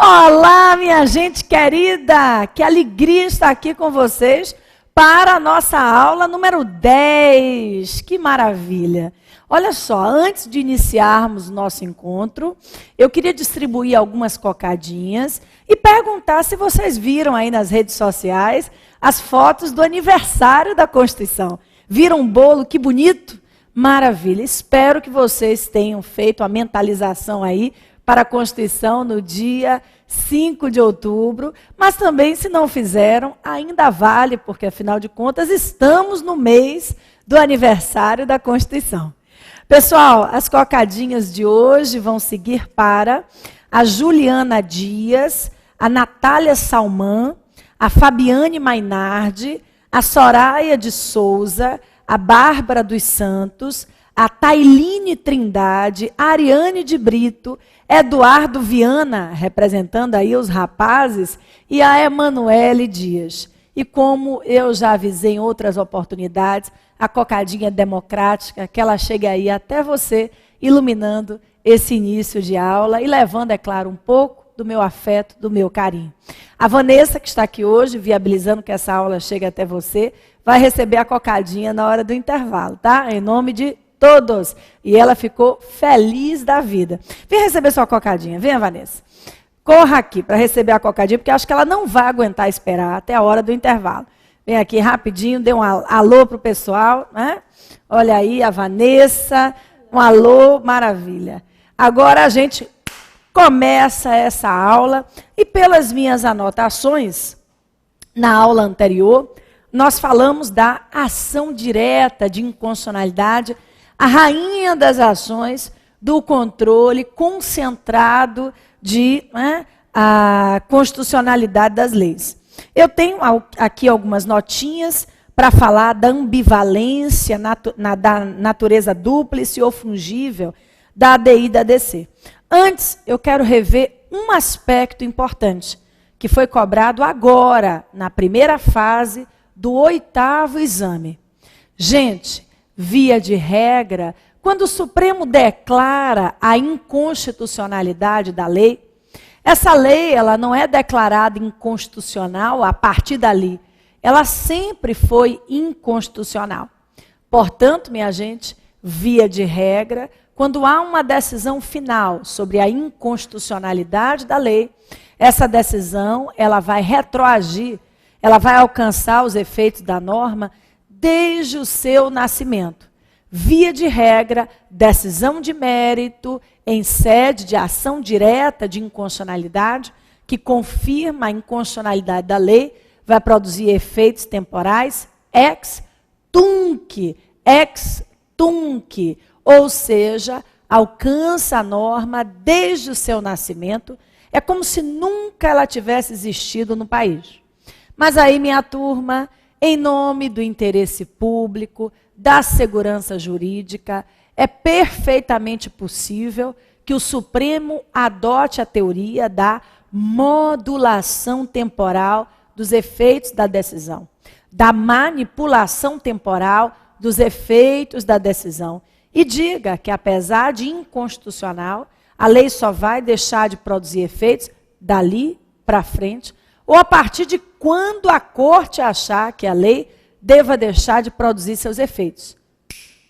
Olá, minha gente querida! Que alegria estar aqui com vocês para a nossa aula número 10. Que maravilha! Olha só, antes de iniciarmos o nosso encontro, eu queria distribuir algumas cocadinhas e perguntar se vocês viram aí nas redes sociais as fotos do aniversário da Constituição. Viram um bolo? Que bonito! Maravilha! Espero que vocês tenham feito a mentalização aí para a Constituição no dia 5 de outubro, mas também, se não fizeram, ainda vale, porque, afinal de contas, estamos no mês do aniversário da Constituição. Pessoal, as cocadinhas de hoje vão seguir para a Juliana Dias, a Natália Salman, a Fabiane Mainardi, a Soraya de Souza, a Bárbara dos Santos, a Tailine Trindade, a Ariane de Brito, Eduardo Viana, representando aí os rapazes, e a Emanuele Dias. E como eu já avisei em outras oportunidades, a cocadinha democrática, que ela chega aí até você, iluminando esse início de aula e levando, é claro, um pouco do meu afeto, do meu carinho. A Vanessa, que está aqui hoje, viabilizando que essa aula chegue até você, vai receber a cocadinha na hora do intervalo, tá? Em nome de todos. E ela ficou feliz da vida. Vem receber sua cocadinha. Venha, Vanessa. Corra aqui para receber a cocadinha, porque acho que ela não vai aguentar esperar até a hora do intervalo. Vem aqui rapidinho, dê um alô para o pessoal. Né? Olha aí a Vanessa. Um alô, maravilha. Agora a gente começa essa aula. E pelas minhas anotações, na aula anterior, nós falamos da ação direta de inconstitucionalidade, a rainha das ações do controle concentrado de a constitucionalidade das leis. Eu tenho aqui algumas notinhas para falar da ambivalência, da natureza dúplice ou fungível da ADI e da ADC. Antes, eu quero rever um aspecto importante, que foi cobrado agora, na primeira fase do 8º exame. Gente, via de regra, quando o Supremo declara a inconstitucionalidade da lei, essa lei ela não é declarada inconstitucional a partir dali. Ela sempre foi inconstitucional. Portanto, minha gente, via de regra, quando há uma decisão final sobre a inconstitucionalidade da lei, essa decisão ela vai retroagir, ela vai alcançar os efeitos da norma desde o seu nascimento. Via de regra, decisão de mérito em sede de ação direta de inconstitucionalidade, que confirma a inconstitucionalidade da lei, vai produzir efeitos temporais ex tunc, ou seja, alcança a norma desde o seu nascimento, é como se nunca ela tivesse existido no país. Mas aí, minha turma, em nome do interesse público, da segurança jurídica, é perfeitamente possível que o Supremo adote a teoria da modulação temporal dos efeitos da decisão, da manipulação temporal dos efeitos da decisão, e diga que, apesar de inconstitucional, a lei só vai deixar de produzir efeitos dali para frente, ou a partir de quando a corte achar que a lei deva deixar de produzir seus efeitos.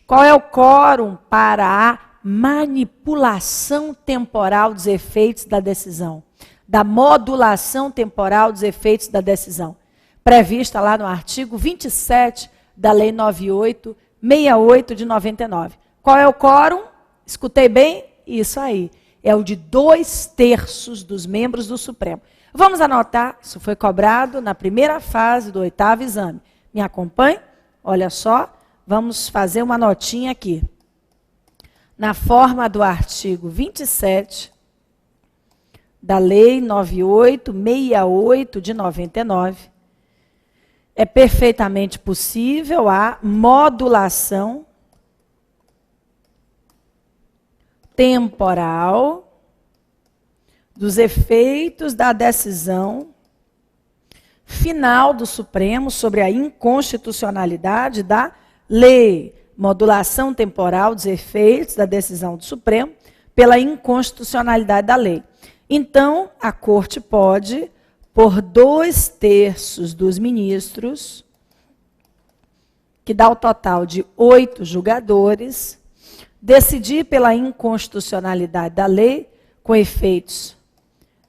Qual é o quórum para a manipulação temporal dos efeitos da decisão? Da modulação temporal dos efeitos da decisão. Prevista lá no artigo 27 da Lei 9868 de 99. Qual é o quórum? Escutei bem? Isso aí. É o de 2/3 dos membros do Supremo. Vamos anotar, isso foi cobrado na primeira fase do 8º exame. Me acompanhe? Olha só, vamos fazer uma notinha aqui. Na forma do artigo 27 da Lei 9868 de 99, é perfeitamente possível a modulação temporal dos efeitos da decisão final do Supremo sobre a inconstitucionalidade da lei. Modulação temporal dos efeitos da decisão do Supremo pela inconstitucionalidade da lei. Então, a corte pode, por 2/3 dos ministros, que dá o total de 8 julgadores, decidir pela inconstitucionalidade da lei com efeitos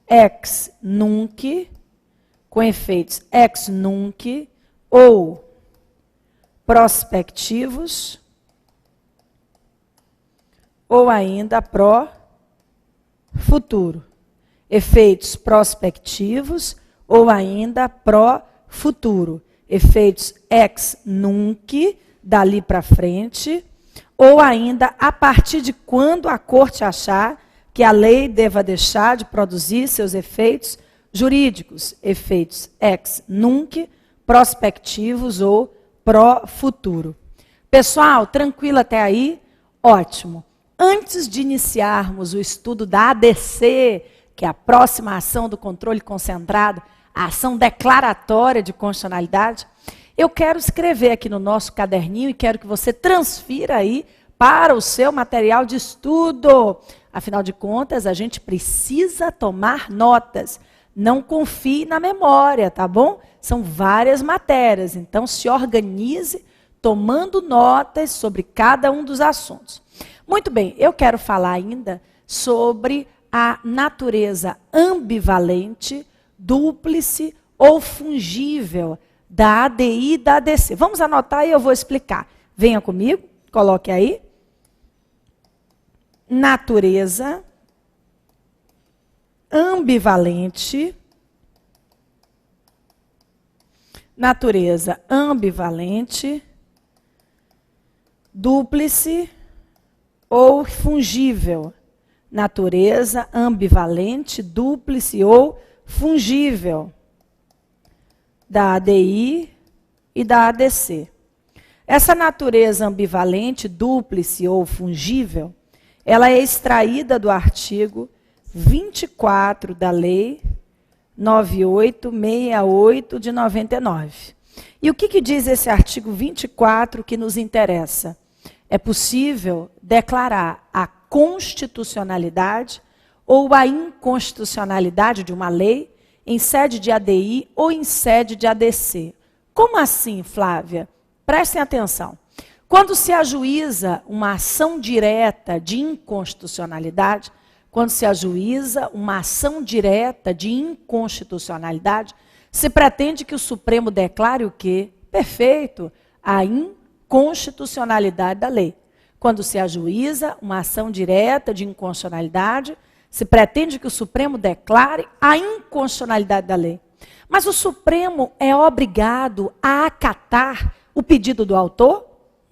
ex nunc, ou prospectivos, ou ainda pro futuro. Efeitos prospectivos ou ainda pro futuro. Efeitos ex nunc, dali para frente, ou ainda a partir de quando a corte achar que a lei deva deixar de produzir seus efeitos jurídicos, efeitos ex nunc, prospectivos ou pro futuro. Pessoal, tranquilo até aí? Ótimo. Antes de iniciarmos o estudo da ADC, que é a próxima ação do controle concentrado, a ação declaratória de constitucionalidade, eu quero escrever aqui no nosso caderninho e quero que você transfira aí para o seu material de estudo. Afinal de contas, a gente precisa tomar notas. Não confie na memória, tá bom? São várias matérias, então se organize tomando notas sobre cada um dos assuntos. Muito bem, eu quero falar ainda sobre a natureza ambivalente, dúplice ou fungível da ADI e da ADC. Vamos anotar e eu vou explicar. Venha comigo, coloque aí. Natureza ambivalente, dúplice ou fungível. Natureza ambivalente, dúplice ou fungível da ADI e da ADC. Essa natureza ambivalente, dúplice ou fungível, ela é extraída do artigo 24 da Lei 9868 de 99. E o que diz esse artigo 24 que nos interessa? É possível declarar a constitucionalidade ou a inconstitucionalidade de uma lei em sede de ADI ou em sede de ADC. Como assim, Flávia? Prestem atenção. Quando se ajuíza uma ação direta de inconstitucionalidade, se pretende que o Supremo declare o quê? Perfeito, a inconstitucionalidade da lei. Quando se ajuíza uma ação direta de inconstitucionalidade, se pretende que o Supremo declare a inconstitucionalidade da lei. Mas o Supremo é obrigado a acatar o pedido do autor?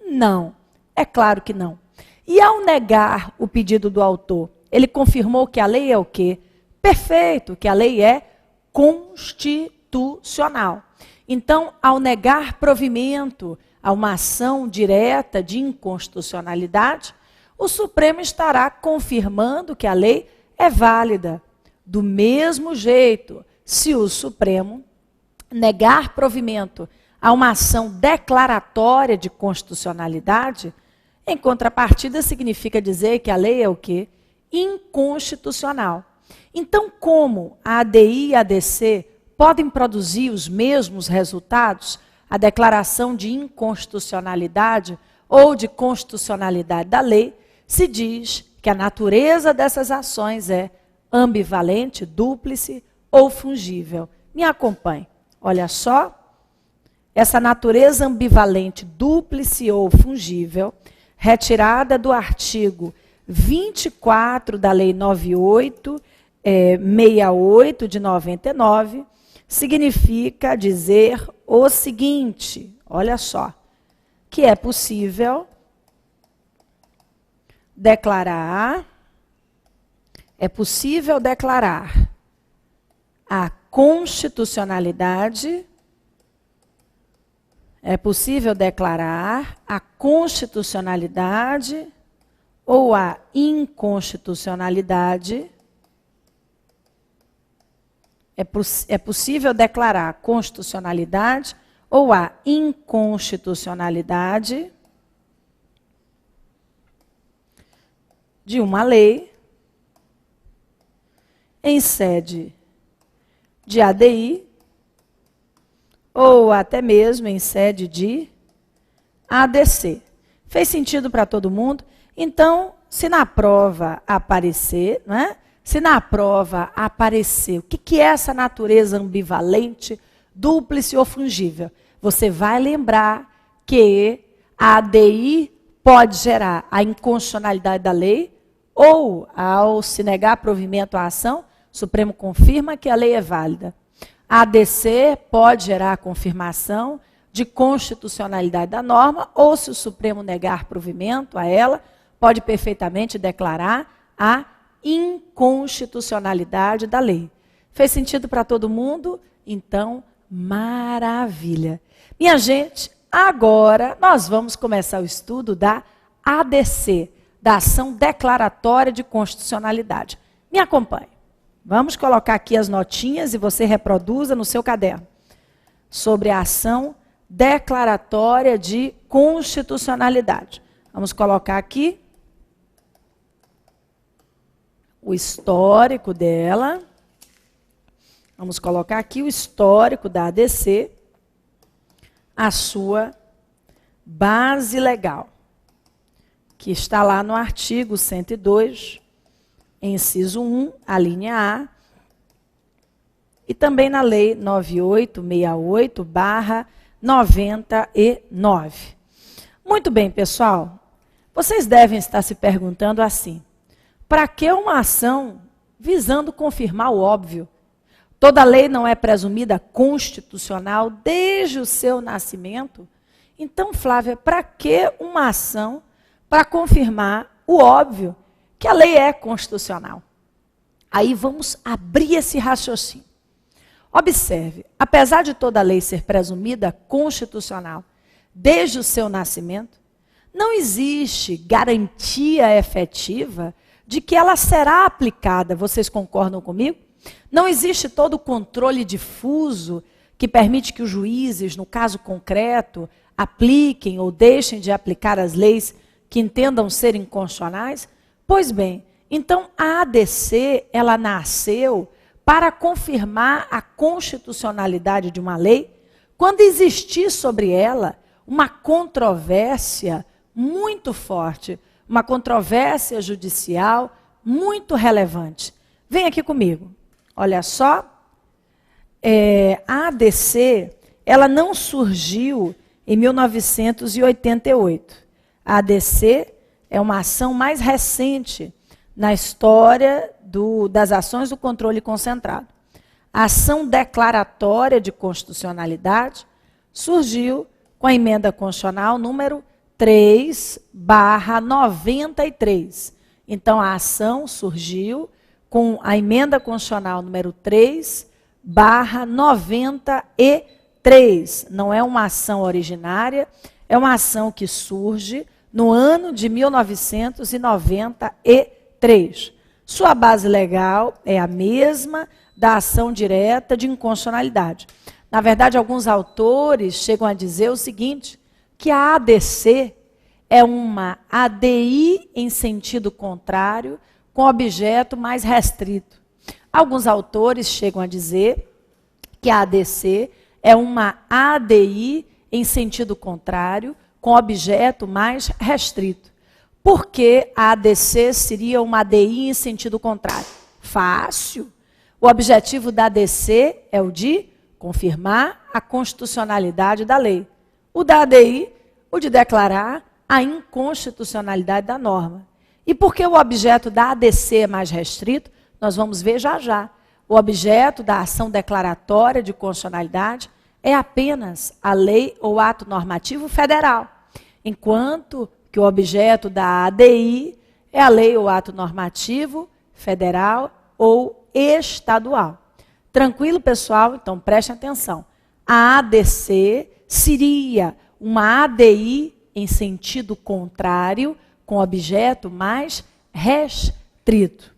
Não, é claro que não. E ao negar o pedido do autor, ele confirmou que a lei é o quê? Perfeito, que a lei é constitucional. Então, ao negar provimento a uma ação direta de inconstitucionalidade, o Supremo estará confirmando que a lei é válida. Do mesmo jeito, se o Supremo negar provimento a uma ação declaratória de constitucionalidade, em contrapartida significa dizer que a lei é o quê? Inconstitucional. Então, como a ADI e a ADC podem produzir os mesmos resultados, a declaração de inconstitucionalidade ou de constitucionalidade da lei, se diz que a natureza dessas ações é ambivalente, dúplice ou fungível. Me acompanhe. Olha só, essa natureza ambivalente, dúplice ou fungível, retirada do artigo 24 da Lei 9868 de 99, significa dizer o seguinte, olha só, que é possível declarar a constitucionalidade, ou a inconstitucionalidade. É possível declarar a constitucionalidade ou a inconstitucionalidade de uma lei em sede de ADI ou até mesmo em sede de ADC. Fez sentido para todo mundo? Então, se na prova aparecer, não é? Se na prova aparecer o que é essa natureza ambivalente, dúplice ou fungível, você vai lembrar que a ADI pode gerar a inconstitucionalidade da lei ou, ao se negar provimento à ação, o Supremo confirma que a lei é válida. A ADC pode gerar a confirmação de constitucionalidade da norma ou, se o Supremo negar provimento a ela, pode perfeitamente declarar a inconstitucionalidade da lei. Fez sentido para todo mundo? Então, maravilha. Minha gente, agora nós vamos começar o estudo da ADC, da Ação Declaratória de Constitucionalidade. Me acompanhe. Vamos colocar aqui as notinhas e você reproduza no seu caderno. Sobre a Ação Declaratória de Constitucionalidade. Vamos colocar aqui o histórico dela. Vamos colocar aqui o histórico da ADC, a sua base legal, que está lá no artigo 102, inciso 1, a linha A, e também na lei 9868/99. Muito bem, pessoal. Vocês devem estar se perguntando assim: para que uma ação visando confirmar o óbvio? Toda lei não é presumida constitucional desde o seu nascimento? Então, Flávia, para que uma ação para confirmar o óbvio, que a lei é constitucional? Aí vamos abrir esse raciocínio. Observe, apesar de toda lei ser presumida constitucional desde o seu nascimento, não existe garantia efetiva de que ela será aplicada. Vocês concordam comigo? Não existe todo o controle difuso que permite que os juízes, no caso concreto, apliquem ou deixem de aplicar as leis que entendam ser inconstitucionais? Pois bem, então a ADC, ela nasceu para confirmar a constitucionalidade de uma lei quando existir sobre ela uma controvérsia muito forte, uma controvérsia judicial muito relevante. Vem aqui comigo. Olha só, a ADC, ela não surgiu em 1988. A ADC é uma ação mais recente na história das ações do controle concentrado. A ação declaratória de constitucionalidade surgiu com a emenda constitucional número 3/93. Então, a ação surgiu com a emenda constitucional número 3/93. Não é uma ação originária, é uma ação que surge no ano de 1993. Sua base legal é a mesma da ação direta de inconstitucionalidade. Na verdade, alguns autores chegam a dizer o seguinte, que a ADC é uma ADI em sentido contrário, com objeto mais restrito. Alguns autores chegam a dizer que a ADC é uma ADI em sentido contrário, com objeto mais restrito. Por que a ADC seria uma ADI em sentido contrário? Fácil. O objetivo da ADC é o de confirmar a constitucionalidade da lei. O da ADI, o de declarar a inconstitucionalidade da norma. E por que o objeto da ADC é mais restrito? Nós vamos ver já já. O objeto da ação declaratória de constitucionalidade é apenas a lei ou ato normativo federal, enquanto que o objeto da ADI é a lei ou ato normativo federal ou estadual. Tranquilo, pessoal? Então, preste atenção. A ADC seria uma ADI em sentido contrário, com objeto mais restrito.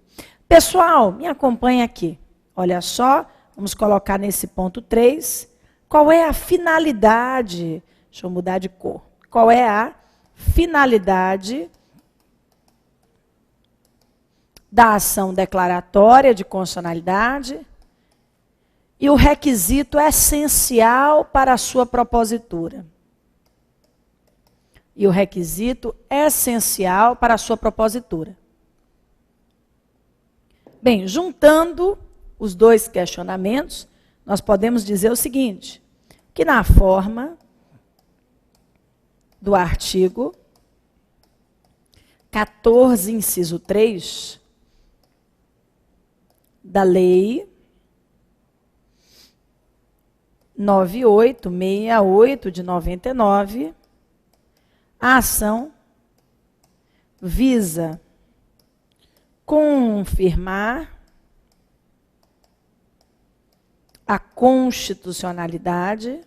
Pessoal, me acompanha aqui. Olha só, vamos colocar nesse ponto 3. Qual é a finalidade? Deixa eu mudar de cor. Qual é a finalidade da ação declaratória de constitucionalidade e o requisito essencial para a sua propositura. E o requisito essencial para a sua propositura. Bem, juntando os dois questionamentos, nós podemos dizer o seguinte, que na forma do artigo 14, inciso 3, da Lei 9868 de 99, a ação visa confirmar a constitucionalidade.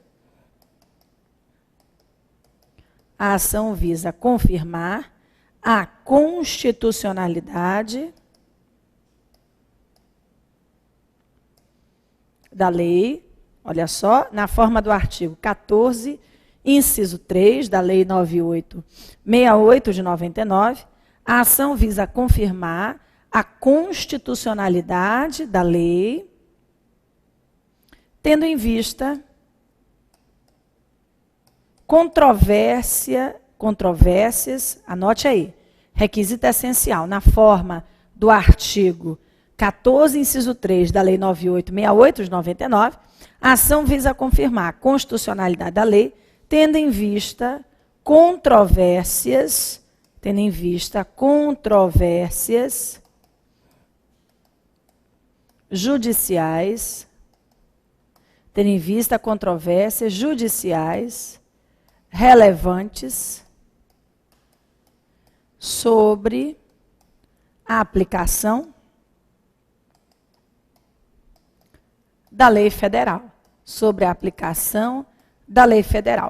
A ação visa confirmar a constitucionalidade da lei, olha só, na forma do artigo 14, inciso 3 da Lei 9868 de 99, a ação visa confirmar a constitucionalidade da lei, tendo em vista controvérsias, anote aí, requisito essencial, na forma do artigo 14, inciso 3 da Lei 9868 de 99, a ação visa confirmar a constitucionalidade da lei, tendo em vista controvérsias judiciais, relevantes sobre a aplicação da lei federal.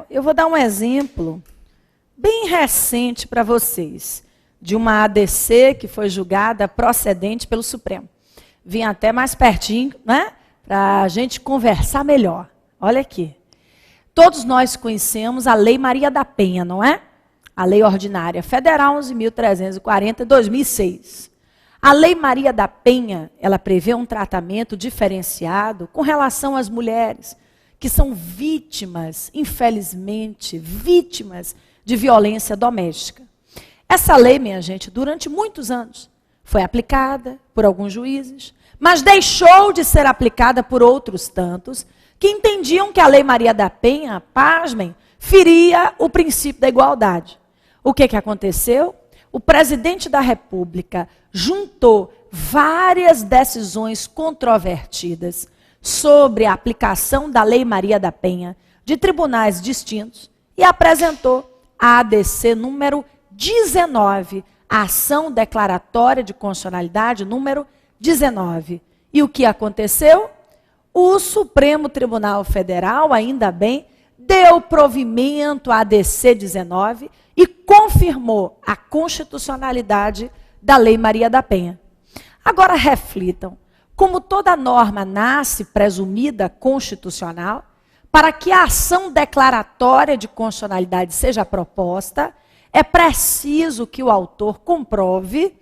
Eu vou dar um exemplo bem recente para vocês, de uma ADC que foi julgada procedente pelo Supremo. Vim até mais pertinho, né, para a gente conversar melhor. Olha aqui. Todos nós conhecemos a Lei Maria da Penha, não é? A Lei Ordinária Federal 11.340, 2006. A Lei Maria da Penha, ela prevê um tratamento diferenciado com relação às mulheres que são vítimas, infelizmente, vítimas de violência doméstica. Essa lei, minha gente, durante muitos anos, foi aplicada por alguns juízes, mas deixou de ser aplicada por outros tantos, que entendiam que a Lei Maria da Penha, pasmem, feria o princípio da igualdade. O que aconteceu? O presidente da República juntou várias decisões controvertidas sobre a aplicação da Lei Maria da Penha de tribunais distintos e apresentou a ADC número 19, a ação declaratória de constitucionalidade número 19. E o que aconteceu? O Supremo Tribunal Federal, ainda bem, deu provimento à ADC 19 e confirmou a constitucionalidade da Lei Maria da Penha. Agora reflitam, como toda norma nasce presumida constitucional, para que a ação declaratória de constitucionalidade seja proposta, é preciso que o autor comprove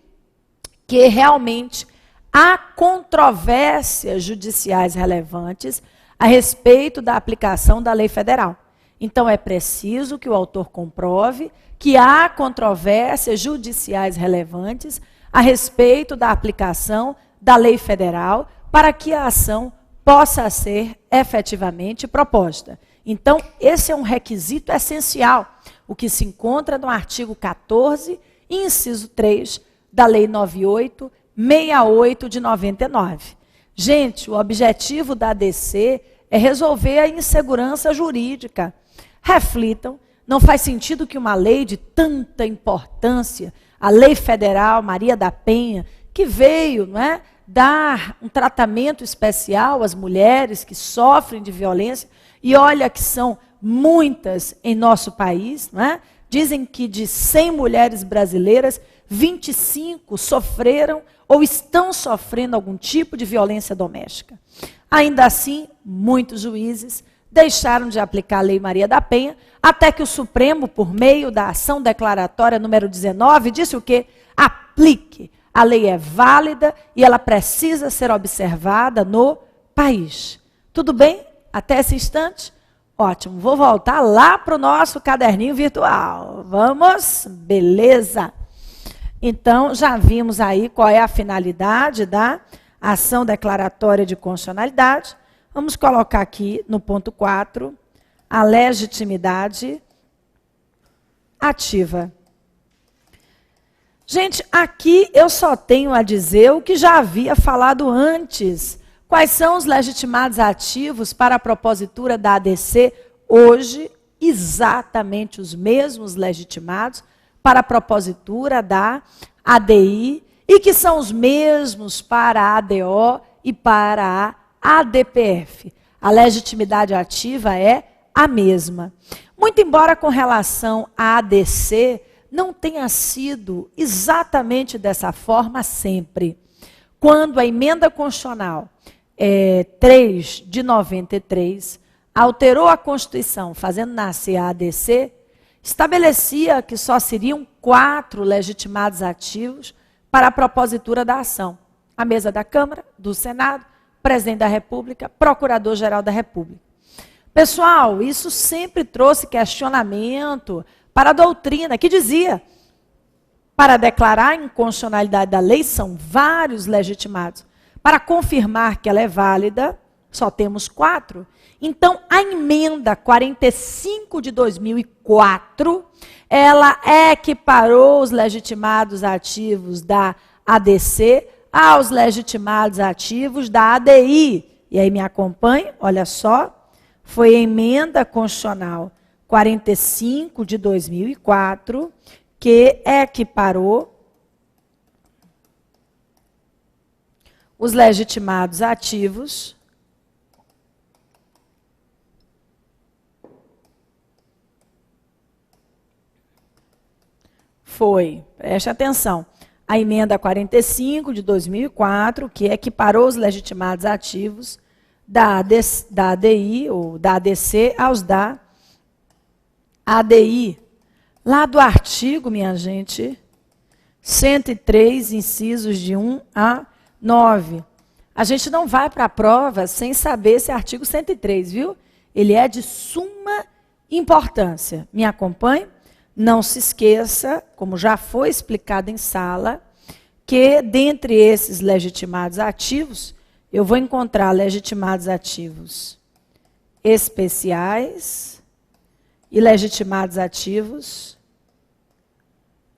que realmente há controvérsias judiciais relevantes a respeito da aplicação da lei federal. Então, é preciso que o autor comprove que há controvérsias judiciais relevantes a respeito da aplicação da lei federal para que a ação possa ser efetivamente proposta. Então, esse é um requisito essencial, o que se encontra no artigo 14, inciso 3, da Lei 9868 de 99. Gente, o objetivo da ADC é resolver a insegurança jurídica. Reflitam, não faz sentido que uma lei de tanta importância, a Lei Federal Maria da Penha, que veio, não é, dar um tratamento especial às mulheres que sofrem de violência, e olha que são muitas em nosso país, não é? Dizem que de 100 mulheres brasileiras, 25 sofreram ou estão sofrendo algum tipo de violência doméstica. Ainda assim, muitos juízes deixaram de aplicar a Lei Maria da Penha, até que o Supremo, por meio da ação declaratória número 19, disse o quê? Aplique a lei é válida e ela precisa ser observada no país. Tudo bem? Até esse instante? Ótimo. Vou voltar lá para o nosso caderninho virtual. Vamos? Beleza. Então, já vimos aí qual é a finalidade da ação declaratória de constitucionalidade. Vamos colocar aqui no ponto 4, a legitimidade ativa. Gente, aqui eu só tenho a dizer o que já havia falado antes. Quais são os legitimados ativos para a propositura da ADC? Hoje, exatamente os mesmos legitimados para a propositura da ADI e que são os mesmos para a ADO e para a ADPF. A legitimidade ativa é a mesma. Muito embora com relação à ADC não tenha sido exatamente dessa forma sempre. Quando a emenda constitucional 3 de 93 alterou a Constituição, fazendo nascer a ADC, estabelecia que só seriam 4 legitimados ativos para a propositura da ação. A mesa da Câmara, do Senado, presidente da República, procurador-geral da República. Pessoal, isso sempre trouxe questionamento para a doutrina, que dizia, para declarar a inconstitucionalidade da lei, são vários legitimados. Para confirmar que ela é válida, só temos 4. Então, a emenda 45 de 2004, ela equiparou os legitimados ativos da ADC aos legitimados ativos da ADI. E aí me acompanhe, olha só, foi a emenda constitucional 45 de 2004 que equiparou os legitimados ativos preste atenção, a emenda 45 de 2004, que equiparou os legitimados ativos da ADI ou da ADC aos da ADI. Lá do artigo, minha gente, 103, incisos de 1 a 9. A gente não vai para a prova sem saber esse artigo 103, viu? Ele é de suma importância. Me acompanhe? Não se esqueça, como já foi explicado em sala, que dentre esses legitimados ativos, eu vou encontrar legitimados ativos especiais e legitimados ativos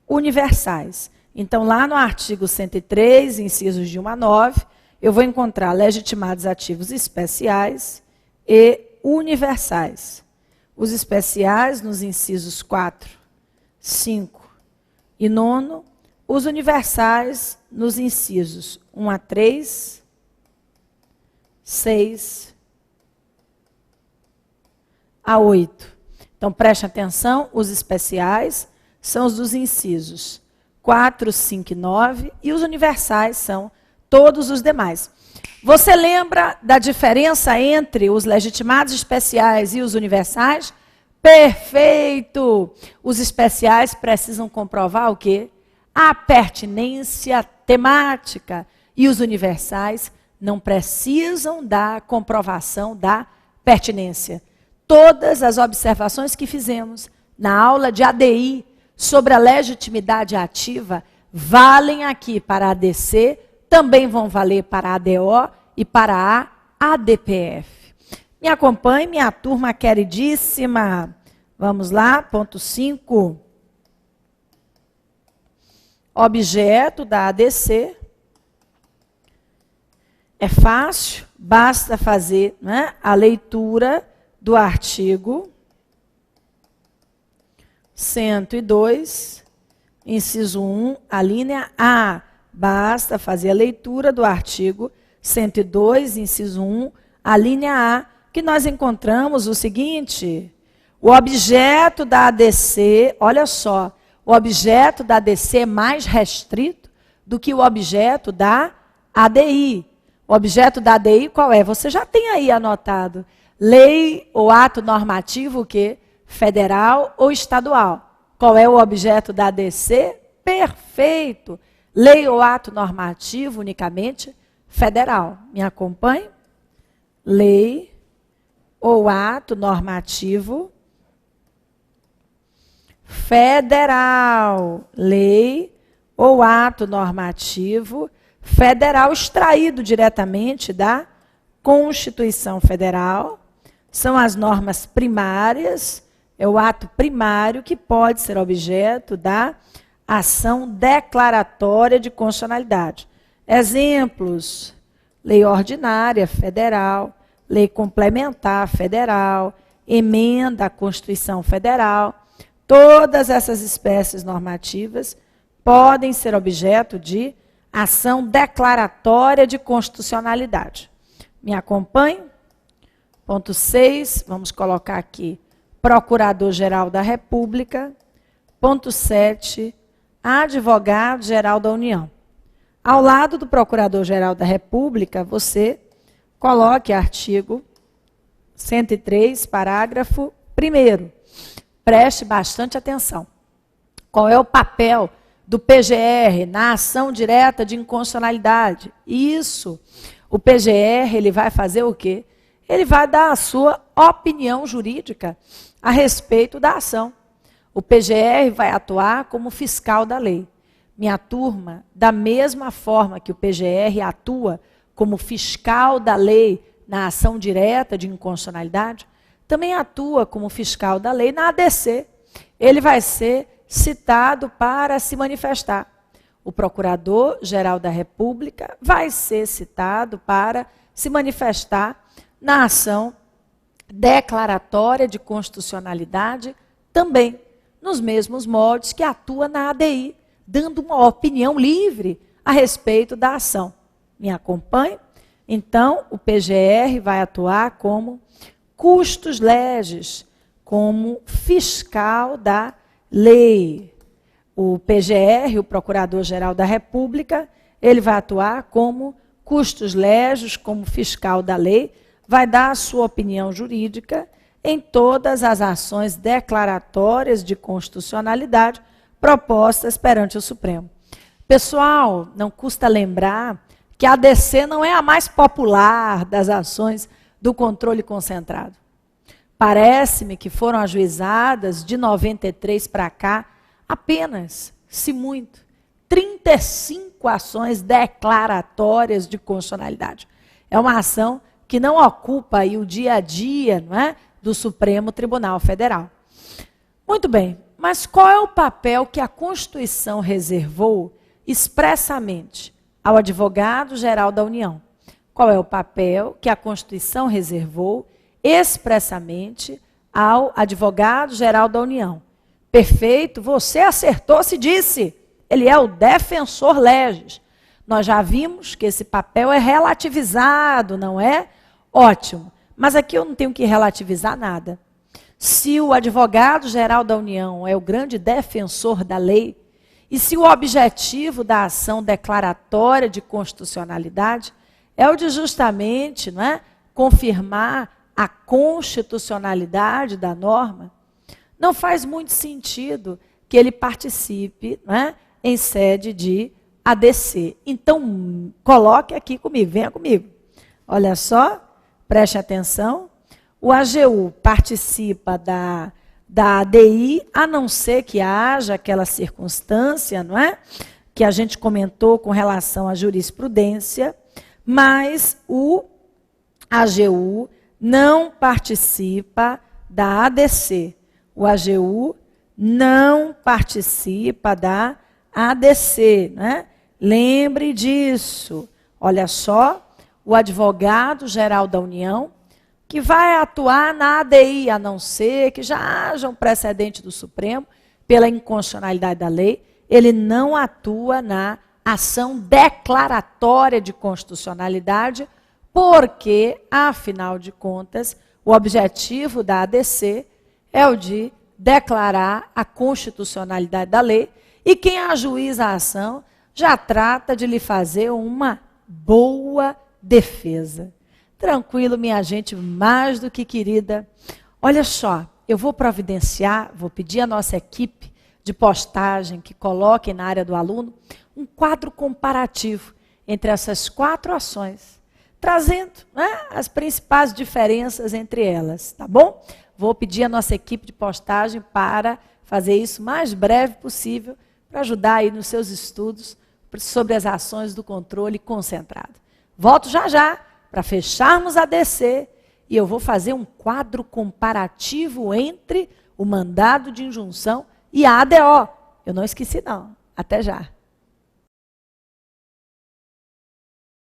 universais. Então, lá no artigo 103, incisos de 1 a 9, eu vou encontrar legitimados ativos especiais e universais. Os especiais nos incisos 4, 5 e 9, os universais nos incisos 1 a 3, 6 a 8. Então, preste atenção, os especiais são os dos incisos 4, 5 e 9, e os universais são todos os demais. Você lembra da diferença entre os legitimados especiais e os universais? Perfeito! Os especiais precisam comprovar o quê? A pertinência temática. E os universais não precisam da comprovação da pertinência. Todas as observações que fizemos na aula de ADI sobre a legitimidade ativa valem aqui para a ADC, também vão valer para a ADO e para a ADPF. Me acompanhe, minha turma queridíssima. Vamos lá, ponto 5. Objeto da ADC. É fácil, basta fazer, né, a leitura do artigo 102, inciso 1, a linha A. Basta fazer a leitura do artigo 102, inciso 1, a linha A, que nós encontramos o seguinte: o objeto da ADC, olha só, o objeto da ADC é mais restrito do que o objeto da ADI. O objeto da ADI qual é? Você já tem aí anotado. Lei ou ato normativo, o quê? Federal ou estadual. Qual é o objeto da ADC? Perfeito. lei ou ato normativo unicamente federal. Me acompanhe? Lei ou ato normativo federal. Lei ou ato normativo federal extraído diretamente da Constituição Federal. São as normas primárias, é o ato primário que pode ser objeto da ação declaratória de constitucionalidade. Exemplos: lei ordinária federal, lei complementar federal, emenda à Constituição Federal. Todas essas espécies normativas podem ser objeto de ação declaratória de constitucionalidade. Me acompanhe? Ponto 6, vamos colocar aqui, Procurador-Geral da República. Ponto 7, Advogado-Geral da União. Ao lado do Procurador-Geral da República, você coloque artigo 103, parágrafo 1º. Preste bastante atenção. Qual é o papel do PGR na ação direta de inconstitucionalidade? Isso, o PGR, ele vai fazer o quê? Ele vai dar a sua opinião jurídica a respeito da ação. O PGR vai atuar como fiscal da lei. Minha turma, da mesma forma que o PGR atua como fiscal da lei na ação direta de inconstitucionalidade, também atua como fiscal da lei na ADC. Ele vai ser citado para se manifestar. O Procurador-Geral da República vai ser citado para se manifestar na ação declaratória de constitucionalidade também, nos mesmos moldes que atua na ADI, dando uma opinião livre a respeito da ação. Me acompanhe? Então, o PGR vai atuar como custos legis, como fiscal da lei. O PGR, o Procurador-Geral da República, ele vai atuar como custos legis, como fiscal da lei, vai dar a sua opinião jurídica em todas as ações declaratórias de constitucionalidade propostas perante o Supremo. Pessoal, não custa lembrar que a ADC não é a mais popular das ações do controle concentrado. Parece-me que foram ajuizadas de 93 para cá apenas, se muito, 35 ações declaratórias de constitucionalidade. É uma ação que não ocupa aí o dia a dia, não é, do Supremo Tribunal Federal. Muito bem, mas qual é o papel que a Constituição reservou expressamente ao Advogado-Geral da União? Qual é o papel que a Constituição reservou expressamente ao Advogado-Geral da União? Perfeito, você acertou se disse. Ele é o defensor legis. Nós já vimos que esse papel é relativizado, não é? Ótimo. Mas aqui eu não tenho que relativizar nada. Se o Advogado-Geral da União é o grande defensor da lei, e se o objetivo da ação declaratória de constitucionalidade é o de justamente, não é, confirmar a constitucionalidade da norma, não faz muito sentido que ele participe, não é, em sede de ADC. Então, coloque aqui comigo, venha comigo. Olha só, preste atenção. O AGU participa da ADI, a não ser que haja aquela circunstância, não é? Que a gente comentou com relação à jurisprudência, mas o AGU não participa da ADC. O AGU não participa da ADC, né? Lembre disso. Olha só, o Advogado-Geral da União, que vai atuar na ADI, a não ser que já haja um precedente do Supremo pela inconstitucionalidade da lei, ele não atua na ação declaratória de constitucionalidade, porque, afinal de contas, o objetivo da ADC é o de declarar a constitucionalidade da lei, e quem ajuiza a ação já trata de lhe fazer uma boa defesa. Tranquilo, minha gente, mais do que querida. Olha só, eu vou providenciar, vou pedir à nossa equipe de postagem que coloquem na área do aluno um quadro comparativo entre essas 4 ações, trazendo, né, as principais diferenças entre elas, tá bom? Vou pedir à nossa equipe de postagem para fazer isso o mais breve possível, para ajudar aí nos seus estudos sobre as ações do controle concentrado. Volto já já para fecharmos a DC e eu vou fazer um quadro comparativo entre o mandado de injunção e a ADO. Eu não esqueci não. Até já.